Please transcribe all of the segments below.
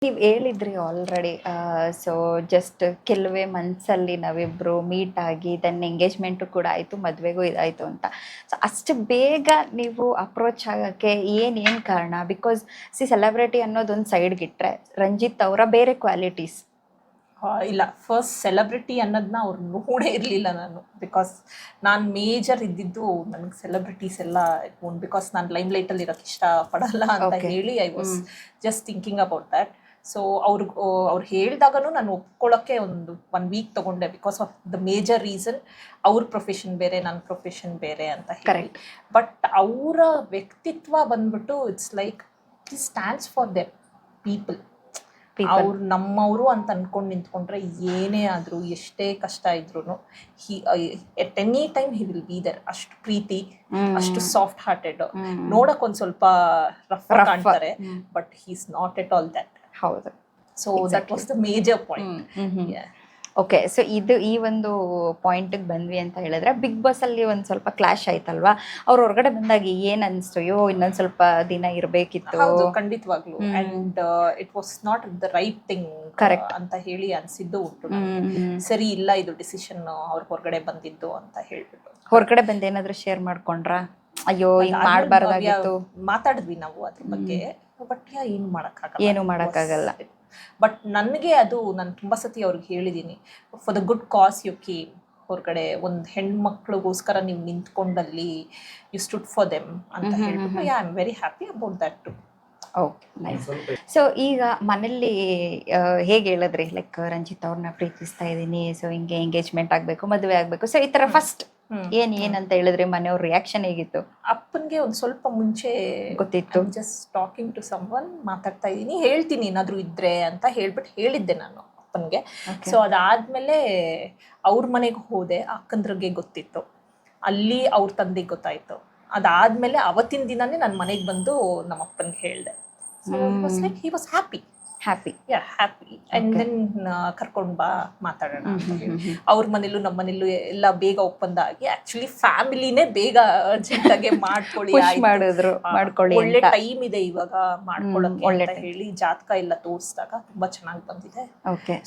ನೀವು ಹೇಳಿದ್ರಿ already. So just ಕೆಲವೇ ಮಂತ್ಸಲ್ಲಿ ನಾವಿಬ್ರು ಮೀಟ್ ಆಗಿ ದೆನ್ ಎಂಗೇಜ್ಮೆಂಟು ಕೂಡ ಆಯಿತು, ಮದುವೆಗೂ ಇದಾಯಿತು ಅಂತ. ಸೊ ಅಷ್ಟು ಬೇಗ ನೀವು ಅಪ್ರೋಚ್ ಆಗೋಕ್ಕೆ ಏನು ಕಾರಣ? ಬಿಕಾಸ್ ಸೆಲೆಬ್ರಿಟಿ ಅನ್ನೋದೊಂದು ಸೈಡ್ಗಿಟ್ರೆ ರಂಜಿತ್ ಅವರ ಬೇರೆ ಕ್ವಾಲಿಟೀಸ್. ಇಲ್ಲ, ಫಸ್ಟ್ ಸೆಲೆಬ್ರಿಟಿ ಅನ್ನೋದನ್ನ ಅವ್ರು ನೋಡೇ ಇರಲಿಲ್ಲ ನಾನು. ಬಿಕಾಸ್ ನಾನು ಮೇಜರ್ ಇದ್ದಿದ್ದು ನನಗೆ ಸೆಲೆಬ್ರಿಟೀಸ್ ಎಲ್ಲ ಬಿಕಾಸ್ ನಾನು ಲೈಮ್ ಲೈಟಲ್ಲಿ ಇರೋಕ್ಕೆ ಇಷ್ಟಪಡಲ್ಲ ಅಂತ ಹೇಳಿ I was just thinking about that. So ಅವ್ರು ಹೇಳಿದಾಗನೂ ನಾನು ಒಪ್ಕೊಳ್ಳೋಕ್ಕೆ ಒಂದು 1 ವೀಕ್ ತೊಗೊಂಡೆ, because of the major reason ಅವ್ರ ಪ್ರೊಫೆಷನ್ ಬೇರೆ, ನನ್ನ ಪ್ರೊಫೆಷನ್ ಬೇರೆ ಅಂತ ಹೇಳಿ. ಬಟ್ ಅವರ ವ್ಯಕ್ತಿತ್ವ ಬಂದ್ಬಿಟ್ಟು it's like it stands for them people. ಅವ್ರು ನಮ್ಮವರು ಅಂತ ಅನ್ಕೊಂಡು ನಿಂತ್ಕೊಂಡ್ರೆ ಏನೇ ಆದರೂ, ಎಷ್ಟೇ ಕಷ್ಟ ಇದ್ರು at any time he will be there. ಅಷ್ಟು ಪ್ರೀತಿ, ಅಷ್ಟು ಸಾಫ್ಟ್ ಹಾರ್ಟೆಡ್. ನೋಡಕ್ ಒಂದ್ ಸ್ವಲ್ಪ ರಫ್ ಕಾಣ್ತಾರೆ, but he is not at all that. ಹೌದು. So that was the major point. Okay, so ಈ ಒಂದು ಪಾಯಿಂಟಿಗೆ ಬಂದ್ವಿ ಅಂತ ಹೇಳಿದ್ರೆ, ಬಿಗ್ ಬಾಸ್ ಅಲ್ಲಿ ಒಂದು ಸ್ವಲ್ಪ ಕ್ಲಾಶ್ ಆಯ್ತಲ್ವಾ? ಅವ್ರು ಹೊರಗಡೆ ಬಂದಾಗ ಏನ್ ಅನ್ಸ್ತು? ಇನ್ನೊಂದ್ ಸ್ವಲ್ಪ ದಿನ ಇರ್ಬೇಕಿತ್ತು. ಹೌದು, ಖಂಡಿತವಾಗ್ಲು. And it was not the right thing ಅಂತ ಹೇಳಿ ಅನ್ಸಿದ್ದು ಉಂಟು. ಸರಿ ಇಲ್ಲ ಇದು ಡಿಸಿಷನ್ ಅವ್ರ ಹೊರಗಡೆ ಬಂದಿದ್ದು ಅಂತ ಹೇಳ್ಬಿಟ್ಟು. ಹೊರಗಡೆ ಬಂದು ಏನಾದ್ರು ಶೇರ್ ಮಾಡ್ಕೊಂಡ್ರ? ಅಯ್ಯೋ ಹಿಂಗ್ ಮಾಡ್ಬಾರ್ದಾಗಿತ್ತು. ಮಾತಾಡಿದ್ವಿ ನಾವು ಅದ್ರ ಬಗ್ಗೆ, ಬಟ್ ಏನು ಮಾಡಕ್ಕಾಗಲ್ಲ. ಬಟ್ ನನಗೆ ಅದು ನಾನು ತುಂಬ ಸತಿ ಅವ್ರಿಗೆ ಹೇಳಿದ್ದೀನಿ, for the good cause you came. ಹೊರಗಡೆ ಒಂದು ಹೆಣ್ಮಕ್ಳಿಗೋಸ್ಕರ ನೀವು ನಿಂತ್ಕೊಂಡಲ್ಲಿ ಯು ಸ್ಟುಡ್ ಫಾರ್ ದೆಮ್ ಅಂತ ಹೇಳ್ಬಿಟ್ಟು I am very happy about that too. Okay, nice. So ಈಗ ಮನೇಲಿ ಹೇಗೆ ಹೇಳಿದ್ರಿ, ಲೈಕ್ ರಂಜಿತ್ ಅವ್ರನ್ನ ಪ್ರೀತಿಸ್ತಾ ಇದ್ದೀನಿ, ಸೊ ಹಿಂಗೆ ಎಂಗೇಜ್ಮೆಂಟ್ ಆಗಬೇಕು, ಮದುವೆ ಆಗಬೇಕು, ಸೊ ಈ ಥರ ಫಸ್ಟ್ ಏನಂತ ಹೇಳಿದ್ರಿ? ಮನೆಯವ್ರ ರಿಯಾಕ್ಷನ್ ಹೇಗಿತ್ತು? ಅಪ್ಪನಿಗೆ ಒಂದು ಸ್ವಲ್ಪ ಮುಂಚೆ ಗೊತ್ತಿತ್ತು, ಜಸ್ಟ್ ಟಾಕಿಂಗ್ ಟು ಸಮ್ವನ್, ಮಾತಾಡ್ತಾ ಇದ್ದೀನಿ, ಹೇಳ್ತೀನಿ ಏನಾದರೂ ಇದ್ರೆ ಅಂತ ಹೇಳ್ಬಿಟ್ಟು ಹೇಳಿದ್ದೆ ನಾನು ಅಪ್ಪನಿಗೆ. ಸೊ ಅದಾದ್ಮೇಲೆ ಅವ್ರ ಮನೆಗೆ ಹೋದೆ, ಅಕ್ಕಂದ್ರಿಗೆ ಗೊತ್ತಿತ್ತು, ಅಲ್ಲಿ ಅವ್ರ ತಂದೆಗೆ ಗೊತ್ತಾಯ್ತು. ಅದಾದ್ಮೇಲೆ ಅವತ್ತಿನ ದಿನಾನೇ ನನ್ನ ಮನೆಗೆ ಬಂದು ನಮ್ಮ ಅಪ್ಪನಿಗೆ ಹೇಳಿದೆ. So like he was happy. And then ಕರ್ಕೊಂಡ್ ಬಾ ಮಾತಾಡೋಣ ಅಂತ ಹೇಳಿ ಅವ್ರ ಮನೇಲೂ ನಮ್ಮ ಮನೇಲೂ ಎಲ್ಲ ಬೇಗ ಒಪ್ಪಂದ ಆಗಿ, ಆಕ್ಚುಲಿ ಫ್ಯಾಮಿಲಿನೇ ಬೇಗ ಅರ್ಜೆಂಟ್ ಆಗಿ ಮಾಡ್ಕೊಳ್ಳಿ, ಒಳ್ಳೆ ಟೈಮ್ ಇದೆ ಇವಾಗ ಮಾಡ್ಕೊಳ್ಳೋಕೆ ಅಂತ ಹೇಳಿ ಜಾತಕ ಎಲ್ಲ ತೋರಿಸಿದಾಗ ತುಂಬಾ ಚೆನ್ನಾಗಿ ಬಂದಿದೆ.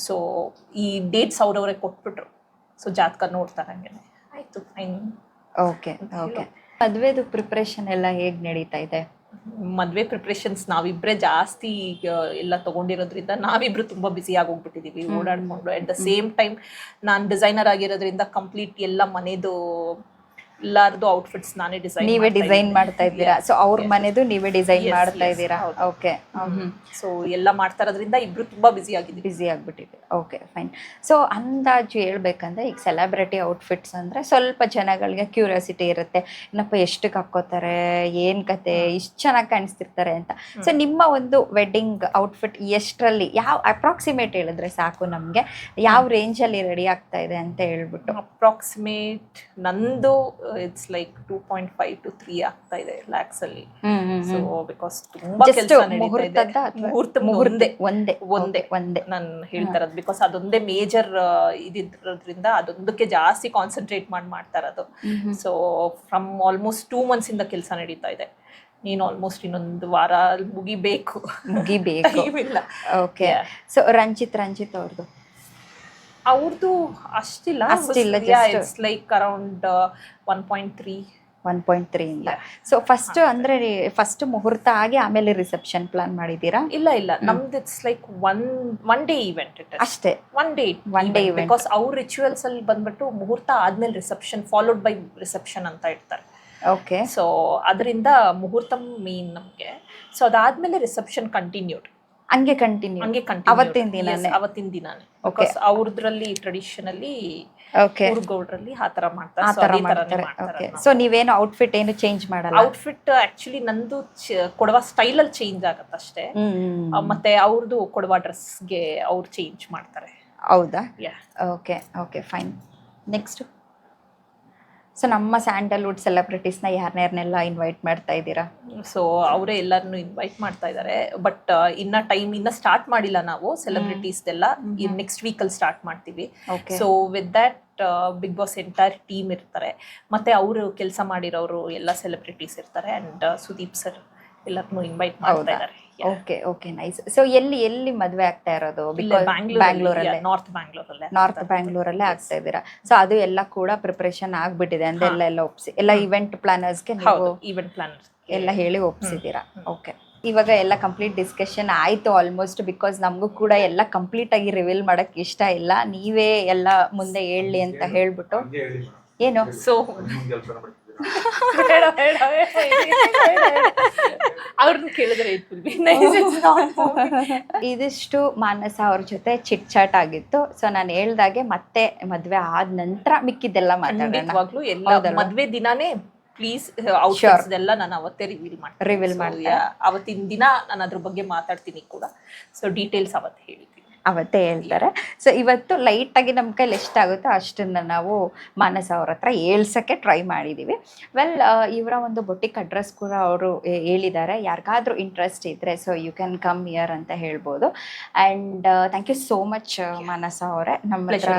ಸೊ ಈ ಡೇಟ್ಸ್ ಅವ್ರವ್ರೆ ಕೊಟ್ಬಿಟ್ರು. ಸೊ ಜಾತಕ ನೋಡ್ತಾರಂಗೆ ಆಯ್ತು, ಫೈನ್. ಓಕೆ. ಮದ್ವೆದು ಪ್ರಿಪರೇಷನ್ ಎಲ್ಲ ಹೇಗ್ ನಡೀತಾ ಇದೆ? ಮದ್ವೆ ಪ್ರಿಪ್ರೇಷನ್ಸ್ ನಾವಿಬ್ರೆ ಜಾಸ್ತಿ ಎಲ್ಲ ತಗೊಂಡಿರೋದ್ರಿಂದ ನಾವಿಬ್ರು ತುಂಬಾ ಬ್ಯುಸಿ ಆಗೋಗ್ಬಿಟ್ಟಿದೀವಿ ಓಡಾಡ್ಕೊಂಡು. ಅಟ್ ದ ಸೇಮ್ ಟೈಮ್ ನಾನು ಡಿಸೈನರ್ ಆಗಿರೋದ್ರಿಂದ ಕಂಪ್ಲೀಟ್ ಎಲ್ಲ ಮನೆದು ಎಲ್ಲಾರ್ದು ಔಟ್ಫಿಟ್ಸ್ ನಾನೇ ಡಿಸೈನ್ ಮಾಡ್ತಾ ಇದ್ದೀರಾ? ಸೊ ಅವ್ರ ಮನೆದು ನೀವೇ ಡಿಸೈನ್ ಮಾಡ್ತಾ ಇದ್ದೀರಾ? ಓಕೆ. ಸೊ ಎಲ್ಲ ಮಾಡ್ತಾ ಇರೋದ್ರಿಂದ ಇಬ್ರು ತುಂಬಾ ಬ್ಯುಸಿ ಆಗ್ಬಿಟ್ಟಿದೆ. Okay, fine. ಸೊ ಅಂದಾಜು ಹೇಳ್ಬೇಕಂದ್ರೆ, ಈಗ ಸೆಲೆಬ್ರಿಟಿ ಔಟ್ಫಿಟ್ಸ್ ಅಂದ್ರೆ ಸ್ವಲ್ಪ ಜನಗಳಿಗೆ ಕ್ಯೂರಿಯಾಸಿಟಿ ಇರುತ್ತೆ, ಏನಪ್ಪ ಎಷ್ಟಕ್ಕೆ ಹಾಕೋತಾರೆ, ಏನ್ ಕತೆ, ಇಷ್ಟು ಚೆನ್ನಾಗಿ ಕಾಣಿಸ್ತಿರ್ತಾರೆ ಅಂತ. ಸೊ ನಿಮ್ಮ ಒಂದು ವೆಡ್ಡಿಂಗ್ ಔಟ್ಫಿಟ್ ಎಷ್ಟರಲ್ಲಿ, ಯಾವ ಅಪ್ರಾಕ್ಸಿಮೇಟ್ ಹೇಳಿದ್ರೆ ಸಾಕು ನಮ್ಗೆ, ಯಾವ ರೇಂಜಲ್ಲಿ ರೆಡಿ ಆಗ್ತಾ ಇದೆ ಅಂತ ಹೇಳ್ಬಿಟ್ಟು? ಅಪ್ರಾಕ್ಸಿಮೇಟ್ ನಂದು ಇಟ್ಸ್ ಲೈಕ್ 2.5 to 3 ಆಗ್ತಾ ಇದೆ lakhs ಅಲ್ಲಿ. ಸೊ ಬಿಕಾಸ್ ತುಂಬಾ ಕೆಲಸ ನಡೀತಾ ಇದೆ. ಒಂದೇ ನಾನು ಹೇಳ್ತಾ ಇರೋದು, ಬಿಕಾಸ್ ಅದೊಂದೇ ಮೇಜರ್ ಇದಿರೋದ್ರಿಂದ ಅದೊಂದಕ್ಕೆ ಜಾಸ್ತಿ ಕಾನ್ಸಂಟ್ರೇಟ್ ಮಾಡ್ತಾ ಇರೋದು. ಸೊ ಫ್ರಮ್ ಆಲ್ಮೋಸ್ಟ್ 2 months ಇಂದ ಕೆಲಸ ನಡೀತಾ ಇದೆ. ನೀನು ಆಲ್ಮೋಸ್ಟ್ ಇನ್ನೊಂದು ವಾರ ಮುಗಿಬೇಕು. ಇಲ್ಲ. ಓಕೆ. ಸೊ ರಂಜಿತ್ ಅವ್ರದ್ದು ಅಷ್ಟಿಲ್ಲ. ಇಟ್ಸ್ ಲೈಕ್ ಅರೌಂಡ್ 1.3 ಇಂದ. ಸೊ ಫಸ್ಟ್ ಮುಹೂರ್ತ ಆಗಿ ಆಮೇಲೆ ರಿಸೆಪ್ಷನ್ ಪ್ಲಾನ್ ಮಾಡಿದೀರಾ? ಇಲ್ಲ, ನಮ್ದು it's like one day event ಅಷ್ಟೇ. One day event. ಬಿಕಾಸ್ ಅವ್ರ ರಿಚುವಲ್ಸ್ ಅಲ್ಲಿ ಬಂದ್ಬಿಟ್ಟು ಮುಹೂರ್ತ ಆದ್ಮೇಲೆ ರಿಸೆಪ್ಷನ್ ಫಾಲೋಡ್ ಬೈ ರಿಸೆಪ್ಷನ್ ಅಂತ ಇರ್ತಾರೆ. ಓಕೆ. ಸೊ ಅದರಿಂದ ಮುಹೂರ್ತ ಮೇನ್ ನಮ್ಗೆ. ಸೊ ಅದಾದ್ಮೇಲೆ ರಿಸೆಪ್ಷನ್ ಕಂಟಿನ್ಯೂಡ್. ಹಂಗೆ ಕಂಟಿನ್ಯೂ ಅವತ್ತಿನ ದಿನಾನೇ. ಬಿಕಾಸ್ ಅವ್ರದ್ರಲ್ಲಿ ಟ್ರೆಡಿಷನಲಿ ಗೌಡ್ರಲ್ಲಿ ಆ ತರ ಮಾಡ್ತಾರೆ. ಸೊ ನೀವೇನು ಔಟ್ಫಿಟ್ ಏನು ಚೇಂಜ್ ಮಾಡಲ್ಲ? ಔಟ್ಫಿಟ್ ಆಕ್ಚುಲಿ ನಂದು ಕೊಡವ ಸ್ಟೈಲ್ ಅಲ್ಲಿ ಚೇಂಜ್ ಆಗತ್ತೆ ಅಷ್ಟೇ. ಮತ್ತೆ ಅವ್ರದ್ದು ಕೊಡವ ಡ್ರೆಸ್ಗೆ ಅವ್ರು ಚೇಂಜ್ ಮಾಡ್ತಾರೆ. ಹೌದಾ? Okay, fine. ನೆಕ್ಸ್ಟ್, ಸೊ ನಮ್ಮ ಸ್ಯಾಂಡಲ್ವುಡ್ ಸೆಲೆಬ್ರಿಟೀಸ್ನ ಯಾರನ್ನೆಲ್ಲ ಇನ್ವೈಟ್ ಮಾಡ್ತಾ ಇದ್ದೀರಾ? ಸೊ ಅವರೇ ಎಲ್ಲರನ್ನು ಇನ್ವೈಟ್ ಮಾಡ್ತಾ ಇದ್ದಾರೆ. ಬಟ್ ಇನ್ನ ಸ್ಟಾರ್ಟ್ ಮಾಡಿಲ್ಲ ನಾವು ಸೆಲೆಬ್ರಿಟೀಸ್ದೆಲ್ಲ. ನೆಕ್ಸ್ಟ್ ವೀಕಲ್ಲಿ ಸ್ಟಾರ್ಟ್ ಮಾಡ್ತೀವಿ. So with that Bigg Boss entire team ಇರ್ತಾರೆ, ಮತ್ತೆ ಅವರು ಕೆಲಸ ಮಾಡಿರೋರು ಎಲ್ಲ ಸೆಲೆಬ್ರಿಟೀಸ್ ಇರ್ತಾರೆ. ಅಂಡ್ ಸುದೀಪ್ ಸರ್ ಎಲ್ಲರನ್ನು ಇನ್ವೈಟ್ ಮಾಡ್ತಾ ಇದ್ದಾರೆ. Okay okay nice. ಸೊ ಎಲ್ಲಿ ಮದ್ವೆ ಆಗ್ತಾ ಇರೋದು? ಬಿಕಾಸ್ ಬ್ಯಾಂಗ್ಳೂರಲ್ಲೇ, ನಾರ್ತ್ ಬ್ಯಾಂಗ್ಳೂರಲ್ಲೇ. ನಾರ್ತ್ ಬ್ಯಾಂಗ್ಳೂರಲ್ಲೇ ಆಗ್ತಾ ಇದ್ದೀರಾ. ಸೊ ಅದು ಎಲ್ಲ ಕೂಡ ಪ್ರಿಪರೇಷನ್ ಆಗ್ಬಿಟ್ಟಿದೆ ಅಂದ್ರೆ ಎಲ್ಲ ಒಪ್ಸಿ ಎಲ್ಲ ಇವೆಂಟ್ ಪ್ಲಾನರ್ಸ್ಗೆ ನೀವು ಈವೆಂಟ್ ಪ್ಲಾನರ್ ಎಲ್ಲ ಹೇಳಿ ಒಪ್ಸಿದ್ದೀರಾ? ಓಕೆ. ಇವಾಗ ಎಲ್ಲ ಕಂಪ್ಲೀಟ್ ಡಿಸ್ಕಷನ್ ಆಯ್ತು ಆಲ್ಮೋಸ್ಟ್. ಬಿಕಾಸ್ ನಮಗೂ ಕೂಡ ಎಲ್ಲ ಕಂಪ್ಲೀಟ್ ಆಗಿ ರಿವೀಲ್ ಮಾಡಕ್ ಇಷ್ಟ ಇಲ್ಲ, ನೀವೇ ಎಲ್ಲ ಮುಂದೆ ಹೇಳಿ ಅಂತ ಹೇಳ್ಬಿಟ್ಟು. ಏನು ಸೊ ಅವ್ರನ್ನ ಕೇಳಿದ್ರೆ ಇದಿಷ್ಟು ಮಾನಸ ಅವ್ರ ಜೊತೆ ಚಿಟ್ ಚಾಟ್ ಆಗಿತ್ತು. ಸೊ ನಾನು ಹೇಳ್ದಾಗೆ ಮತ್ತೆ ಮದ್ವೆ ಆದ ನಂತರ ಮಿಕ್ಕಿದ್ದೆಲ್ಲ ಮಾತಾಡೋಣ. ಎಲ್ಲ ಮದ್ವೆ ದಿನಾನೇ ಪ್ಲೀಸ್ ಔಟ್ಫಿಟ್ಸ್ ಎಲ್ಲ ನಾನು ಅವತ್ತೇ ರಿವೀಲ್ ಮಾಡ್ತೀನಿ. ಅವತ್ತಿನ ದಿನ ನಾನು ಅದ್ರ ಬಗ್ಗೆ ಮಾತಾಡ್ತೀನಿ ಕೂಡ. ಸೊ ಡೀಟೇಲ್ಸ್ ಅವತ್ತು ಹೇಳ್ತೀನಿ, ಅವತ್ತೇ ಹೇಳ್ತಾರೆ. ಸೊ ಇವತ್ತು ಲೈಟಾಗಿ ನಮ್ಮ ಕೈಲಿ ಎಷ್ಟಾಗುತ್ತೋ ಅಷ್ಟನ್ನು ನಾವು ಮಾನಸ ಅವ್ರ ಹತ್ರ ಹೇಳ್ಸೋಕ್ಕೆ ಟ್ರೈ ಮಾಡಿದ್ದೀವಿ. ವೆಲ್, ಇವರ ಒಂದು ಬೊಟಿಕ್ ಅಡ್ರೆಸ್ ಕೂಡ ಅವರು ಹೇಳಿದ್ದಾರೆ, ಯಾರಿಗಾದ್ರೂ ಇಂಟ್ರೆಸ್ಟ್ ಇದ್ದರೆ so you can come here ಅಂತ ಹೇಳ್ಬೋದು. And thank you so much Manasa ಅವರೇ ನಮ್ಮ ಹತ್ರ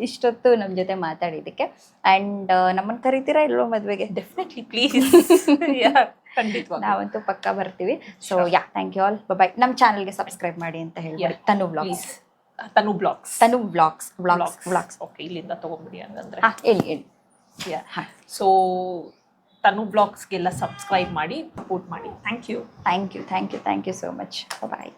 ಇಷ್ಟೊತ್ತು ನಮ್ಮ ಜೊತೆ ಮಾತಾಡಿದ್ದಕ್ಕೆ. ಆ್ಯಂಡ್ ನಮ್ಮನ್ನು ಕರಿತೀರಾ ಇಲ್ವೋ ಮದುವೆಗೆ? Definitely, please. ಖಂಡಿತವಾಗಿ ನಾವಂತೂ ಪಕ್ಕ ಬರ್ತೀವಿ. So yeah, thank you all, bye. ನಮ್ಮ ಚಾನಲ್ಗೆ ಸಬ್ಸ್ಕ್ರೈಬ್ ಮಾಡಿ ಅಂತ ಹೇಳಿ. ತನು ಬ್ಲಾಗ್ಸ್. ಓಕೆ, ಇಲ್ಲಿಂದ ತಗೊಂಡ್ಬಿಡಿ ಹಂಗಂದ್ರೆ. ಹೇಳಿ. ಸೊ ತನು ಬ್ಲಾಗ್ಸ್ಗೆಲ್ಲ ಸಬ್ಸ್ಕ್ರೈಬ್ ಮಾಡಿ, ಸಪೋರ್ಟ್ ಮಾಡಿ. Thank you so much. Bye.